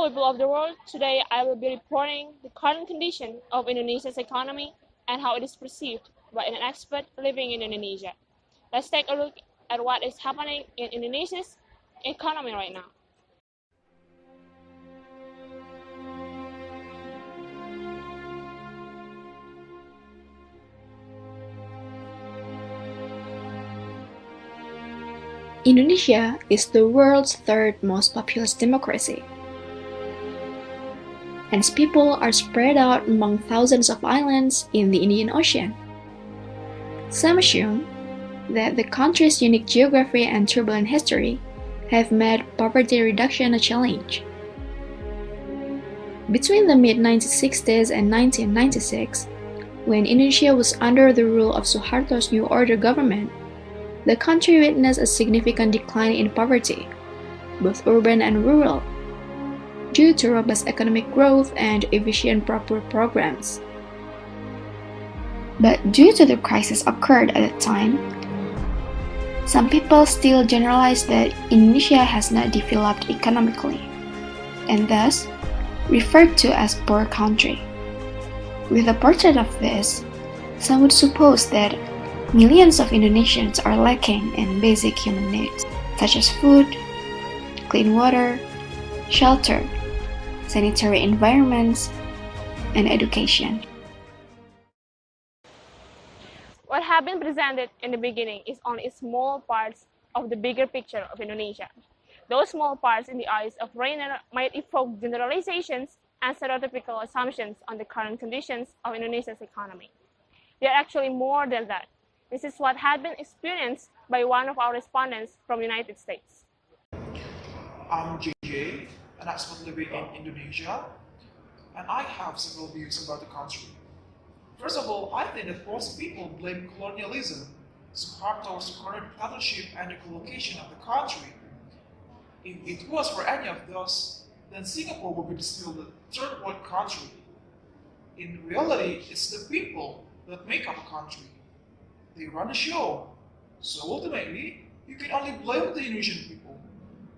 people of the world. Today I will be reporting the current condition of Indonesia's economy and how it is perceived by an expert living in Indonesia. Let's take a look at what is happening in Indonesia's economy right now. Indonesia is the world's third most populous democracy, and its people are spread out among thousands of islands in the Indian Ocean. Some assume that the country's unique geography and turbulent history have made poverty reduction a challenge. Between the mid-1960s and 1996, when Indonesia was under the rule of Suharto's New Order government, the country witnessed a significant decline in poverty, both urban and rural, due to robust economic growth and efficient proper programs. But due to the crisis occurred at that time, some people still generalize that Indonesia has not developed economically, and thus referred to as poor country. With a portrait of this, some would suppose that millions of Indonesians are lacking in basic human needs, such as food, clean water, shelter, sanitary environments, and education. What has been presented in the beginning is only small parts of the bigger picture of Indonesia. Those small parts in the eyes of Rainer might evoke generalizations and stereotypical assumptions on the current conditions of Indonesia's economy. They are actually more than that. This is what had been experienced by one of our respondents from the United States. I'm JJ, an expert living in Indonesia, and I have several views about the country. First of all, I think that most people blame colonialism, Suharto's current dictatorship, and the collocation of the country. If it was for any of those, then Singapore would be still the third world country. In reality, it's the people that make up a country. They run the show. So ultimately, you can only blame the Indonesian people,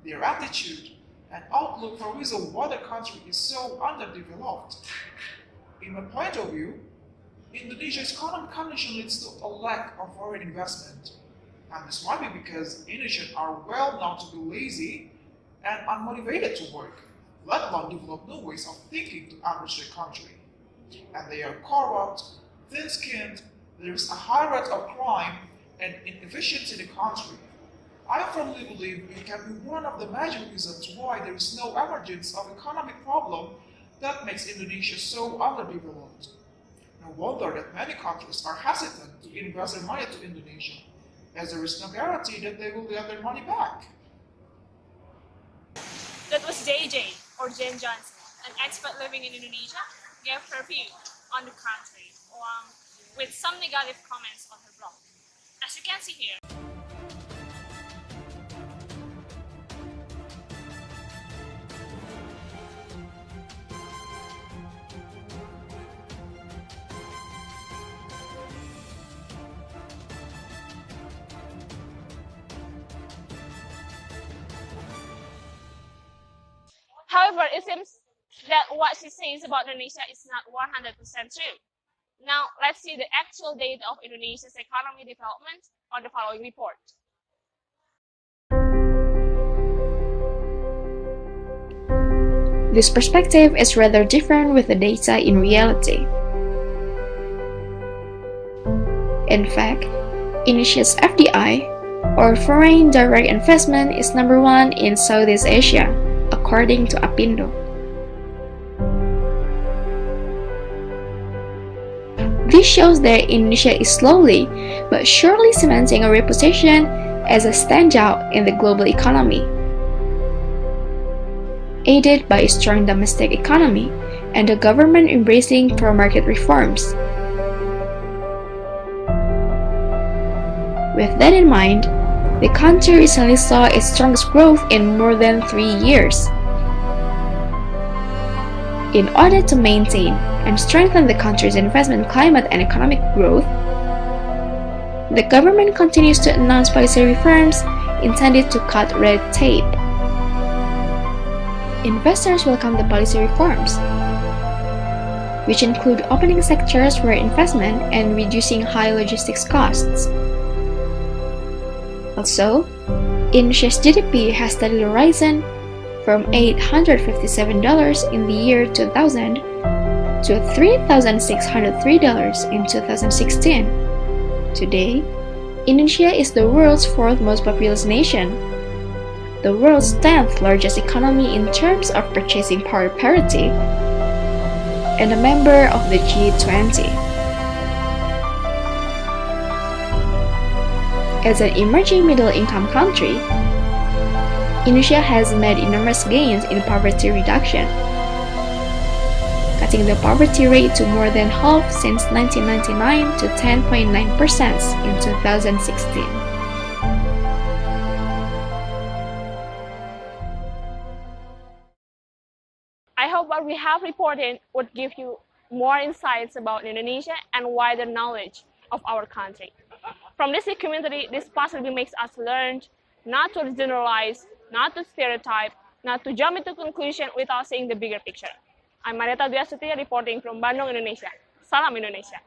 their attitude, and outlook for reason why the country is so underdeveloped. In my point of view, Indonesia's economic condition leads to a lack of foreign investment. And this might be because Indonesians are well known to be lazy and unmotivated to work, let alone develop new ways of thinking to enrich their country. And they are corrupt, thin-skinned, there is a high rate of crime and inefficiency in the country. I firmly believe it can be one of the major reasons why there is no emergence of economic problem that makes Indonesia so underdeveloped. No wonder that many countries are hesitant to invest their money to Indonesia, as there is no guarantee that they will get their money back. That was JJ, or Jen Johnson, an expert living in Indonesia, gave her view on the country, along with some negative comments on her blog. As you can see here, however, it seems that what she says about Indonesia is not 100% true. Now, let's see the actual data of Indonesia's economy development on the following report. This perspective is rather different with the data in reality. In fact, Indonesia's FDI, or Foreign Direct Investment, is number 1 in Southeast Asia, according to Apindo. This shows that Indonesia is slowly but surely cementing a reputation as a standout in the global economy, aided by a strong domestic economy and the government embracing pro-market reforms. With that in mind, the country recently saw its strongest growth in more than 3 years. In order to maintain and strengthen the country's investment climate and economic growth, the government continues to announce policy reforms intended to cut red tape. investors welcome the policy reforms, which include opening sectors for investment and reducing high logistics costs. Also, Indonesia's GDP has steadily risen from $857 in the year 2000 to $3,603 in 2016. Today, Indonesia is the world's fourth most populous nation, the world's 10th largest economy in terms of purchasing power parity, and a member of the G20. As an emerging middle-income country, Indonesia has made enormous gains in poverty reduction, cutting the poverty rate to more than half since 1999 to 10.9% in 2016. I hope what we have reported would give you more insights about Indonesia and wider knowledge of our country. From this documentary, this possibly makes us learn not to generalize, not to stereotype, not to jump into conclusion without seeing the bigger picture. I'm Marieta Dwi Astuti reporting from Bandung, Indonesia. Salam Indonesia.